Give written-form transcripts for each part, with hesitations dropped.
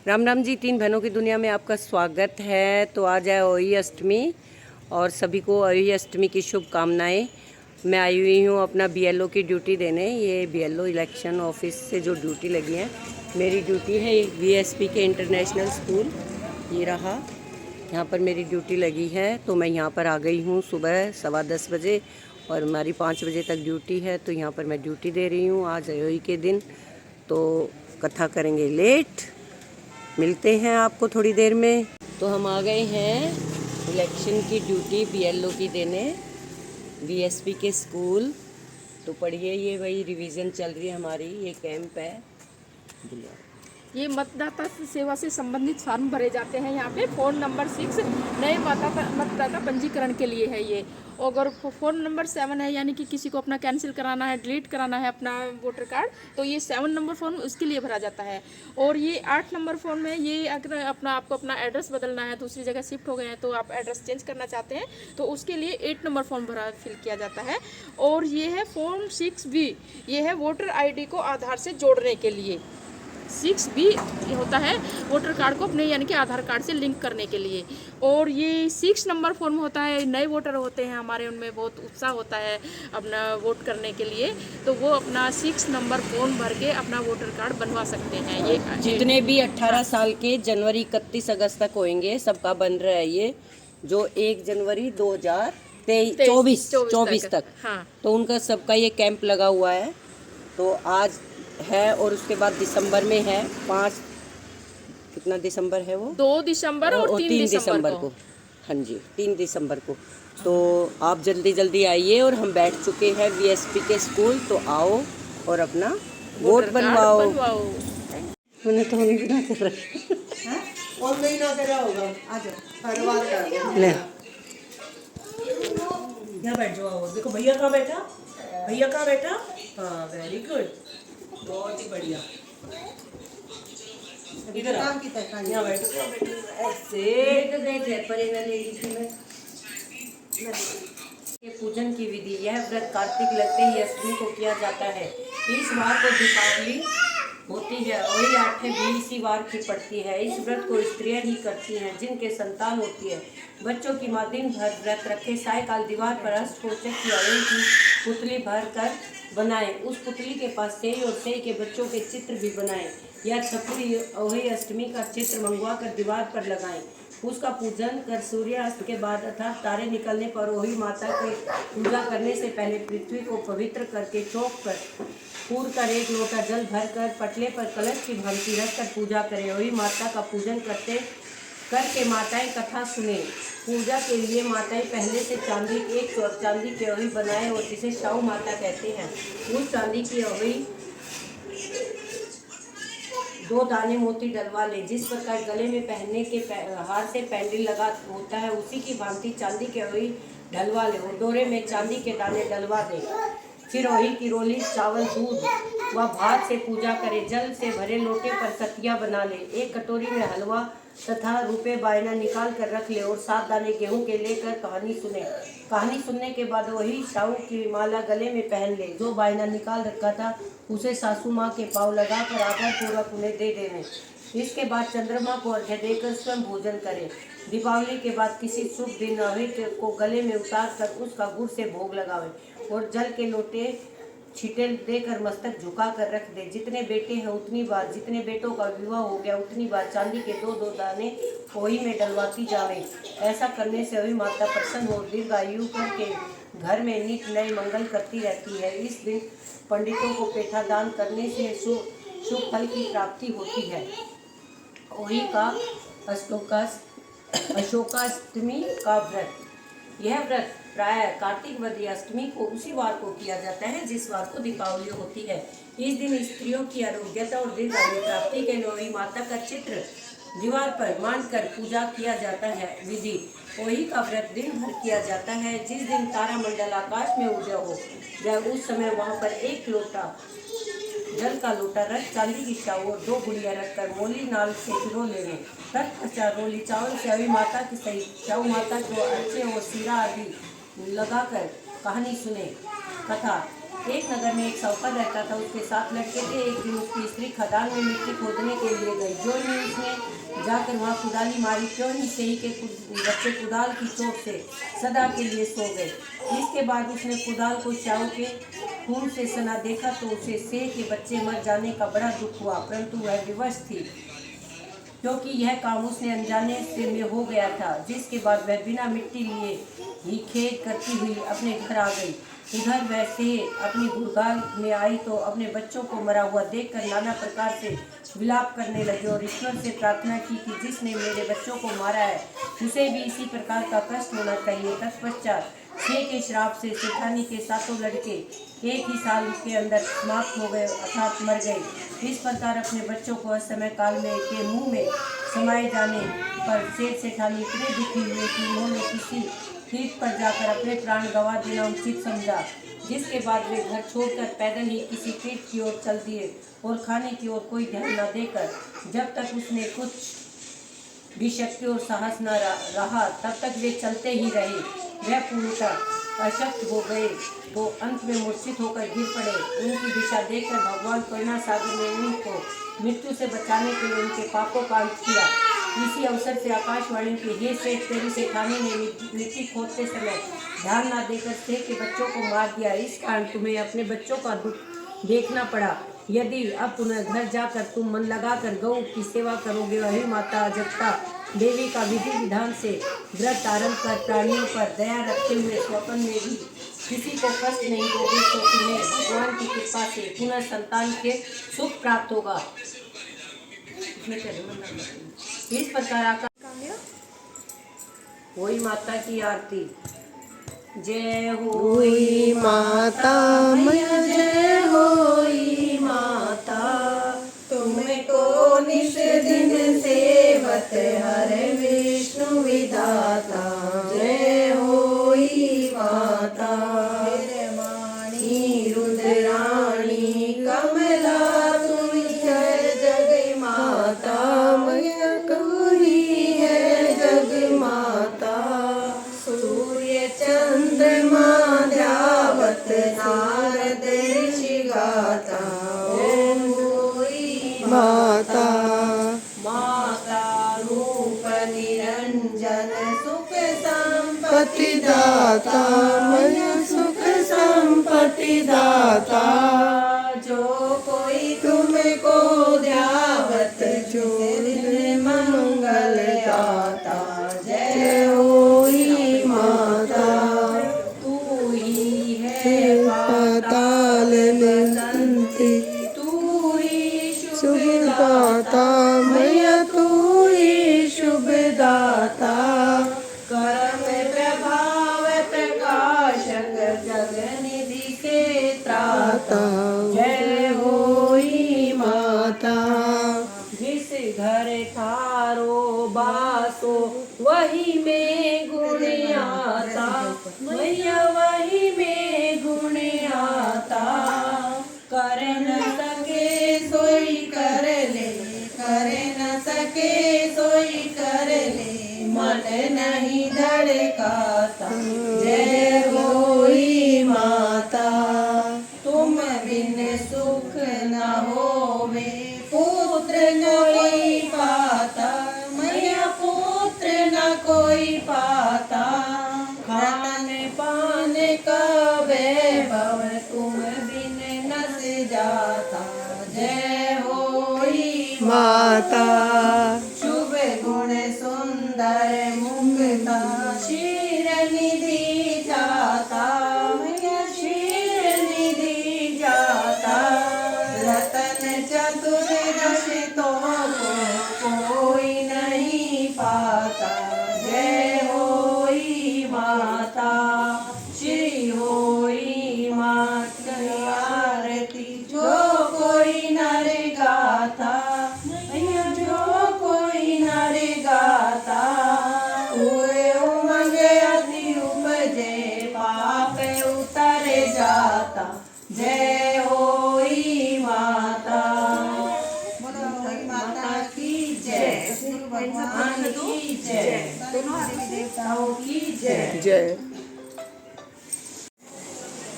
राम राम जी। तीन बहनों की दुनिया में आपका स्वागत है। तो आज है होली अष्टमी और सभी को होली अष्टमी की शुभकामनाएं। मैं आई हुई हूँ अपना बीएलओ की ड्यूटी देने। ये बीएलओ इलेक्शन ऑफिस से जो ड्यूटी लगी है, मेरी ड्यूटी है वीएसपी के इंटरनेशनल स्कूल। ये रहा, यहाँ पर मेरी ड्यूटी लगी है। तो मैं यहाँ पर आ गई हूँ सुबह 10:15 बजे और हमारी 5 बजे तक ड्यूटी है। तो यहाँ पर मैं ड्यूटी दे रही हूँ आज होली के दिन। तो कथा करेंगे लेट, मिलते हैं आपको थोड़ी देर में। तो हम आ गए हैं इलेक्शन की ड्यूटी बीएलओ की देने वीएसपी के स्कूल। तो पढ़िए, ये वही रिवीजन चल रही है हमारी, ये कैंप है। ये मतदाता सेवा से संबंधित फॉर्म भरे जाते हैं यहाँ पे। फोन नंबर 6 नए मतदाता पंजीकरण के लिए है ये। अगर फोन नंबर 7 है, यानी कि किसी को अपना कैंसिल कराना है, डिलीट कराना है अपना वोटर कार्ड, तो ये 7 नंबर फॉर्म उसके लिए भरा जाता है। और ये 8 नंबर फॉर्म में, ये अगर आपको अपना एड्रेस बदलना है, दूसरी जगह शिफ्ट हो गए हैं तो आप एड्रेस चेंज करना चाहते हैं, तो उसके लिए 8 नंबर फॉर्म फिल किया जाता है। और ये है फॉर्म 6B, ये है वोटर ID को आधार से जोड़ने के लिए। 6B ये होता है वोटर कार्ड को अपने यानी कि आधार कार्ड से लिंक करने के लिए। और ये 6 नंबर फॉर्म होता है, नए वोटर होते हैं हमारे, उनमें बहुत उत्साह होता है अपना वोट करने के लिए, तो वो अपना 6 नंबर फॉर्म भर के अपना वोटर कार्ड बनवा सकते हैं। ये जितने भी 18 साल के जनवरी 31 अगस्त तक होंगे सबका बन रहा है ये, जो 1 जनवरी 2024 तक। हाँ, तो उनका सबका ये कैंप लगा हुआ है। तो आज है और उसके बाद दिसंबर में है 5, कितना दिसंबर है वो, 2 दिसंबर और 3 दिसंबर को। हाँ जी, 3 दिसंबर को। तो आप जल्दी जल्दी आइए। और हम बैठ चुके हैं वीएसपी के स्कूल, तो आओ और अपना वोट बनवाओ। मैंने तो नहीं बिना कर रहा ऑनलाइन आ कर होगा। आ जाओ, हर बार कर ले। यहाँ बैठ जाओ। देखो भैया कहाँ बैठा, भैया कहाँ बैठा। हाँ, वेरी गुड, बहुत ही बढ़िया। इधर काम की तरह यहाँ बैठो, ऐसे तो देख पर ये पूजन की विधि, यह व्रत कार्तिक लगते ही अष्टमी को किया जाता है। इस वार को दीपावली होती है, वही 8 भी इसी वार की पड़ती है। इस व्रत को स्त्रियां ही करती हैं जिनके संतान होती है। बच्चों की माँ दिन भर व्रत रखे सायकाल दीवार पर अष्टकोचक की अवल की पुतली भर कर बनाए। उस पुतली के पास सेई और सेई के बच्चों के चित्र भी बनाए या छपुरी अवही अष्टमी का चित्र मंगवा कर दीवार पर लगाएं। उसका पूजन कर सूर्यास्त के बाद अर्थात तारे निकलने पर वही माता के पूजा करने से पहले पृथ्वी को पवित्र करके चौक पर पूर कर 1 लोटा जल भर कर पटले पर कलश की भांति रख कर पूजा करें। वही माता का पूजन करके माताएं कथा सुने। पूजा के लिए माताएं पहले से चांदी एक चांदी की अवही बनाए और जिसे शाहू माता कहते हैं, उस चांदी की अवही 2 दाने मोती डलवा ले। जिस प्रकार गले में पहनने के हार से पैंडल लगा होता है, उसी की भांति चांदी के वही डलवा ले और डोरे में चांदी के दाने डलवा दे। फिर वही की रोली चावल दूध व भात से पूजा करे। जल से भरे लोटे पर कतिया बना ले। 1 कटोरी में हलवा तथा रुपए बायना निकाल कर रख ले और 7 दाने गेहूं के लेकर कहानी सुने। कहानी सुनने के बाद वही शाहू की माला गले में पहन ले। जो बायना निकाल रखा था उसे सासू माँ के पाँव लगाकर आदर पूर्वक उन्हें दे देने। इसके बाद चंद्रमा को अर्घ्य देकर स्वयं भोजन करें। दीपावली के बाद किसी शुभ दिन अहित को गले में उतार कर उसका गुड़ से भोग लगावे और जल के लोटे छींटे देकर मस्तक झुका कर रख दे। जितने बेटे हैं उतनी बार, जितने बेटों का विवाह हो गया उतनी बार चांदी के 2-2 दाने पोई में डलवाती जावे। ऐसा करने से वही माता प्रसन्न हो दीर्घायु करके घर में नित नए मंगल करती रहती है। इस दिन पंडितों को पेठा दान करने से शुभ फल की प्राप्ति होती है। वही का अशोकाष्टमी का व्रत, यह व्रत प्राय कार्तिक वदी अष्टमी को उसी वार को किया जाता है जिस वार को दीपावली होती है। इस दिन स्त्रियों की आरोग्यता और दीर्घायु प्राप्ति के लिए वही माता का चित्र दीवार पर मानकर पूजा किया जाता है। विधि वही का व्रत दिन भर किया जाता है। जिस दिन तारा मंडल आकाश में उदय हो जब उस समय वहाँ पर 1 लोटा जल का लोटा रख चांदी की शाऊ और 2 गुड़िया रखकर मोली नाल से भिगो लेंगे। तत्पश्चात रोली चावल से अभी माता की सहित शाऊ माता को अर्चे और सीरा आदि लगाकर कहानी सुने। कथा एक नगर में एक साहूकार रहता था, उसके 7 लड़के थे। एक दिन उसकी स्त्री खदान में मिट्टी खोदने के लिए गई। जो ही उसने जाकर वहाँ कुदाली मारी, क्यों ही सही के बच्चे कुदाल की चोट से सदा के लिए सो गए। इसके बाद उसने कुदाल को चाऊ के खून से सना देखा तो उसे सेह के बच्चे मर जाने का बड़ा दुख हुआ, परंतु वह विवश थी क्योंकि यह काम उसने अनजाने से में हो गया था। जिसके बाद वह बिना मिट्टी लिए ही खेद करती हुई अपने घर आ गई। उधर वह से अपनी गुड़गाल में आई तो अपने बच्चों को मरा हुआ देखकर नाना प्रकार से विलाप करने लगी और ईश्वर से प्रार्थना की कि जिसने मेरे बच्चों को मारा है उसे भी इसी प्रकार का कष्ट होना चाहिए। तत्पश्चात से के श्राप से सेठानी के 7 लड़के एक ही साल के अंदर समाप्त हो गए अर्थात मर गए। इस प्रकार अपने बच्चों को असमय काल में के मुंह में समाये जाने पर सेठ सेठानी इतने दुखी हुए कि उन्होंने किसी तीर्थ पर जाकर अपने प्राण गंवा देना उचित समझा। जिसके बाद वे घर छोड़कर पैदल ही किसी तीर्थ की ओर चल दिए और खाने की ओर कोई ध्यान न देकर जब तक उसने कुछ भी शक्ति और साहस न रहा तब तक वे चलते ही रहे। वह पूर्णतः अशक्त हो गए तो अंत में मूर्छित होकर गिर पड़े। उनकी दिशा देखकर भगवान करुणा सागर ने उनको मृत्यु से बचाने के लिए उनके पापों का अंत किया। इसी अवसर से आकाशवाणी की हे सेठ तेरी सेठानी ने मिट्टी खोदते समय ध्यान न देकर सेठ के बच्चों को मार दिया। इस कारण तुम्हें अपने बच्चों का दुख देखना पड़ा। यदि अब पुनः घर जाकर तुम मन लगाकर गौ की सेवा करोगे, वही माता जगता देवी का विधि विधान से व्रत आरंभ कर प्राणियों पर दया रखते हुए स्वप्न में भी किसी को कष्ट नहीं दोगे तो तुम्हें भगवान की कृपा से पुनः संतान के सुख प्राप्त होगा। इस प्रकार आकाश वही माता की आरती। जय होई माता मैया, जय होई माता, तुमको निश दिन सेवत हरे विष्णु विधाता। जय होई माता माणी रुद्राणी कमला, तुम है जग माता मैया गौरी है जग माता। सूर्य चंद्रमा ध्यावत नारद ऋषि गाता। ओम होई माता माता रूप निरंजन सुख संपत्ति दाता मैया सुख संपत्ति दाता। जो कोई तुमको ध्यावत जो मंगल आता। जय होई माता तू ही है पाताल निरंती, तू ही शुभ दाता मैया, तू ही शुभ दाता। कर्म प्रभाव प्रकाशक जगनिधि के त्राता। जय होई माता जिस घर थारो बासो वही में गुण आता मैया, वही में गुण आता। कर न सके सोई कर ले, कर न सके सोई कर ले, मन नहीं धड़काता। जय होई माता तुम बिन सुख न होवे, पुत्र न कोई पाता मैया, पुत्र न कोई पाता। खान पान का वैभव तुम बिन नस जाता। जय होई माता शुभ गुण सुंदर मुक्ता, क्षीर निधि जाता मैया, क्षीर निधि जाता। रतन चतुर्दशी तो कोई नहीं पाता। जय होई माता श्री होई माता आरती। जो कोई नर गाता मैया, जो कोई नर गाता, हुए उमंग अति उपजे पाप उतर जाता। जय होई माता माता की जय, भगवान की जय, दोनों देवी देवताओं की जय। जय।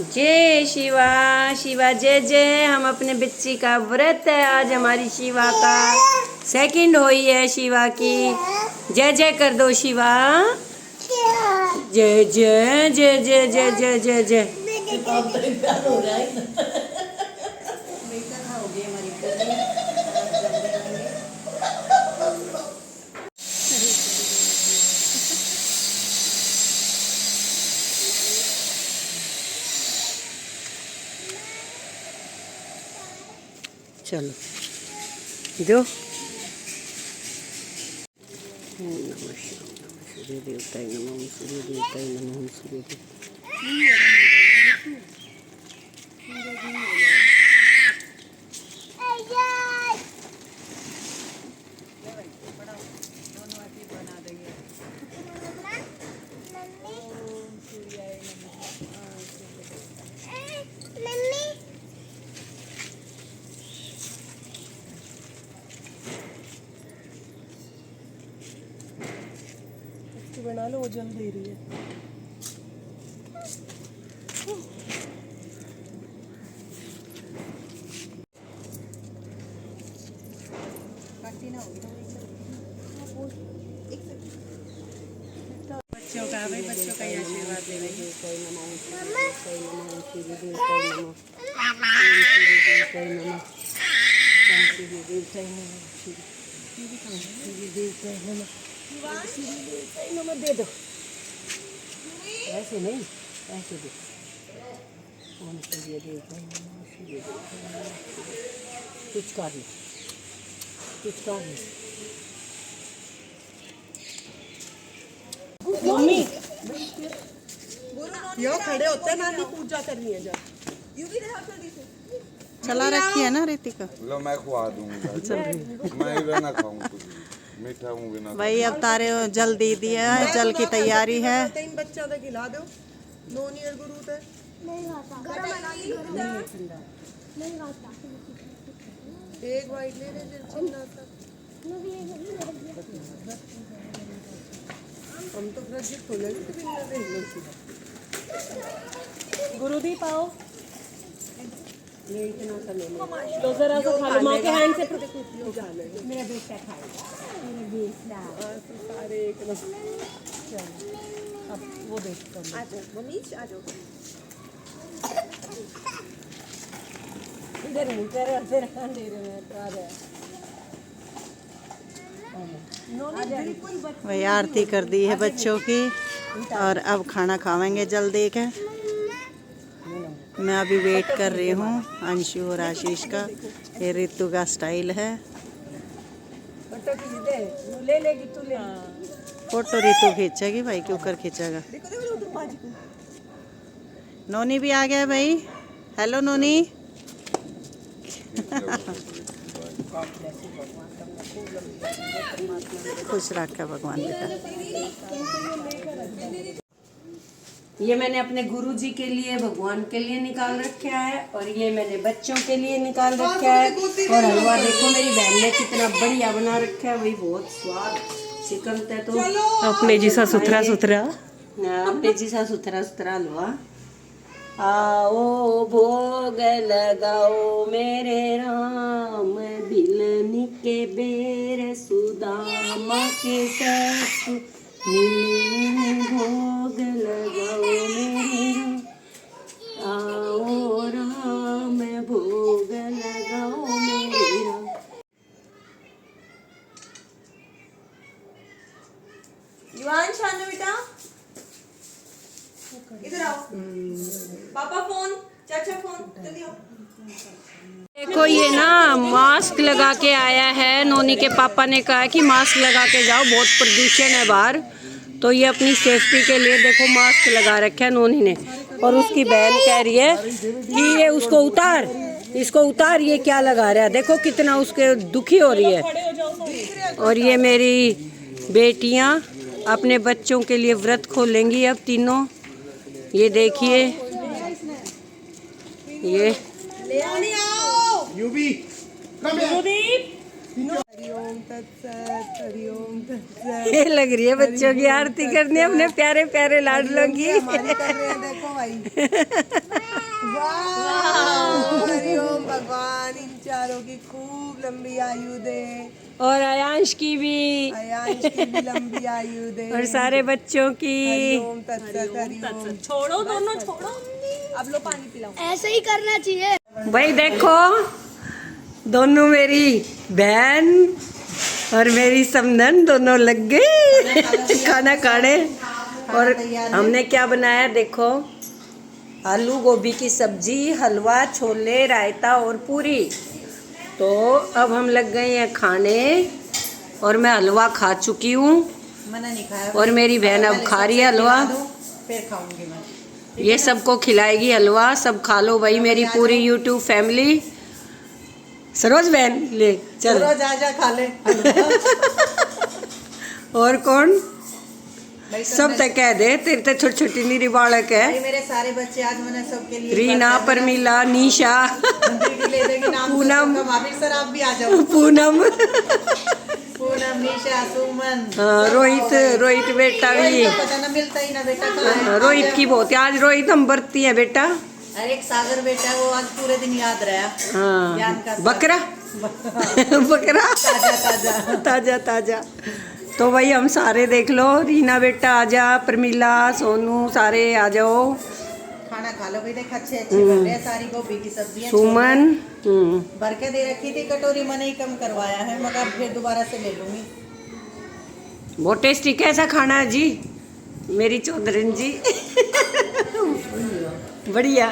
जय शिवा। शिवा जय जय। हम अपने बच्ची का व्रत है आज, हमारी शिवा का सेकंड हुई है शिवा की। जय जय कर दो शिवा। जय जय जय जय जय जय जय जय। चलो जो सूर्य देवताय नमः, सूर्य देवताय नमः, सूर्य बना लो, वो जल दे रही है। बच्चों का भाई, बच्चों का ही आशीर्वाद ले रही है। दे दो, ऐसे नहीं, ऐसे दो। कुछ कर लो, कुछ कर लो। मम्मी यो खड़े होते ना, पूजा करनी है। चला रखी है ना रितिका। लो मैं खुआ दूंगा। मैं ही ना खाऊं कुछ मीठा हूँ बिना। भाई अब तारे जल दे दिया है, जल की तैयारी है। तीन बच्चा तक खिला दो। नोनी और गुरु तक नहीं खाता। एक वाइट ले ले चिन्ना सा। हम तो फ्रिज खोलेंगे तो बिना देख लो सीधा। गुरुदीप आओ, ये इतना सा ले लो। लो जरा सा खा लो, माँ के हैंड से मेरा बेटा खाएगा। मेरा बेटा सारे एक अब वो देखता हूँ। आ जाओ मम्मी, आ जाओ इधर नहीं कर रहा, फिर दे रहे हैं तो आ रहा है। वही आरती कर दी है बच्चों की और अब खाना खाएंगे जल्दी के। मैं अभी वेट कर रही हूँ अंशु और आशीष का। ये ऋतु का स्टाइल है। ले लेगी तू, ले फोटो ऋतु खींचेगी भाई, क्यों कर खींचेगा। नोनी भी आ गया भाई। हेलो नोनी। खुश रखा भगवान बेटा। ये मैंने अपने गुरुजी के लिए, भगवान के लिए निकाल रखा है, और ये मैंने बच्चों के लिए निकाल रखा है। और हलवा देखो मेरी बहन ने कितना बढ़िया बना रखा है, वही बहुत स्वाद चिकनता है। तो अपने जैसा सुथरा सुथरा, अपने जैसा सुथरा सुथरा हलवा। आओ भोग लगाओ मेरे राम, बिलनी के बेर सुदामा के ससु, भोग लगाओ मेरे राम। आओ राम भोग लगाओ मेरे राम। युवान शानू बेटा, इधर आओ। पापा फोन, चाचा फोन, जल्दी आओ। देखो ये ना मास्क लगा के आया है। नोनी के पापा ने कहा कि मास्क लगा के जाओ, बहुत प्रदूषण है बाहर। तो ये अपनी सेफ्टी के लिए देखो मास्क लगा रखा है नोनी ने। और उसकी बहन कह रही है कि ये उसको उतार, इसको उतार, ये क्या लगा रहा है। देखो कितना उसके दुखी हो रही है। और ये मेरी बेटियां अपने बच्चों के लिए व्रत खोलेंगी अब तीनों। ये देखिए, ये ये लग रही है बच्चों की आरती करने अपने प्यारे प्यारे लाडलों की। देखो भाई हरिओम, भगवान इन चारों की खूब लंबी आयु दे, और अयांश की भी, अयांश की भी लंबी आयु दे, और सारे बच्चों की। हरिओम तत्सत, हरिओम। छोड़ो दोनों, छोड़ो। अब लो पानी पिलाओ। ऐसे ही करना चाहिए। भाई देखो, दोनों मेरी बहन और मेरी समधन दोनों लग गई खाना खाने। और हमने क्या बनाया देखो, आलू गोभी की सब्जी, हलवा, छोले, रायता और पूरी। तो अब हम लग गए हैं खाने, और मैं हलवा खा चुकी हूँ मैंने नहीं खाया और मेरी बहन अब खा रही है हलवा। फिर खाऊंगी मैं। ये सबको खिलाएगी हलवा, सब खा लो भाई मेरी पूरी यूट्यूब फैमिली। सरोज बहन ले चल, रोज आजा खा ले। और कौन भाई सब तक कह दे, तेरे तो छोटी छोटी नीरी बालक है। भाई मेरे सारे बच्चे आज मैंने सबके लिए रीना, परमिला, निशा, ले देंगे नाम। पूनम। भाभी सर आप भी आ जाओ। पूनम, पूनम, निशा, सुमन। हाँ, रोहित बेटा भी। पता ना मिलता ही ना बेटा कहाँ है। रोहित की बहुत, आज रोहित हम बरती है बेटा। अरे एक सागर बेटा वो आज पूरे दिन याद रहा। ज्ञान हाँ, का बकरा बकरा ताजा ताजा। ताजा ताजा। तो भाई हम सारे देख लो, रीना बेटा आजा, प्रमिला, सोनू, सारे आ जाओ। खाना खा लो भाई, देख अच्छे अच्छे बन रहे हैं। सारी गोभी की सब्जी सुमन, भर के दे रखी थी कटोरी, मैंने ही कम करवाया है, मगर फिर दोबारा से ले लूंगी। बहुत टेस्टी। कैसा खाना है जी मेरी चौधरी जी? बढ़िया।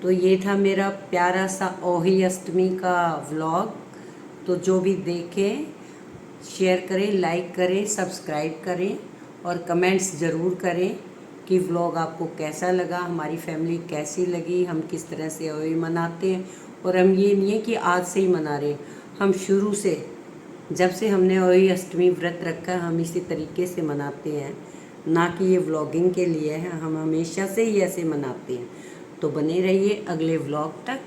तो ये था मेरा प्यारा सा ओही अष्टमी का व्लॉग। तो जो भी देखें शेयर करें, लाइक करें, सब्सक्राइब करें और कमेंट्स ज़रूर करें कि व्लॉग आपको कैसा लगा, हमारी फैमिली कैसी लगी, हम किस तरह से ओही मनाते हैं। और हम ये नहीं है कि आज से ही मना रहे, हम शुरू से, जब से हमने ओही अष्टमी व्रत रखा हम इसी तरीके से मनाते हैं, ना कि ये व्लॉगिंग के लिए है, हम हमेशा से ही ऐसे मनाते हैं। तो बने रहिए अगले व्लॉग तक।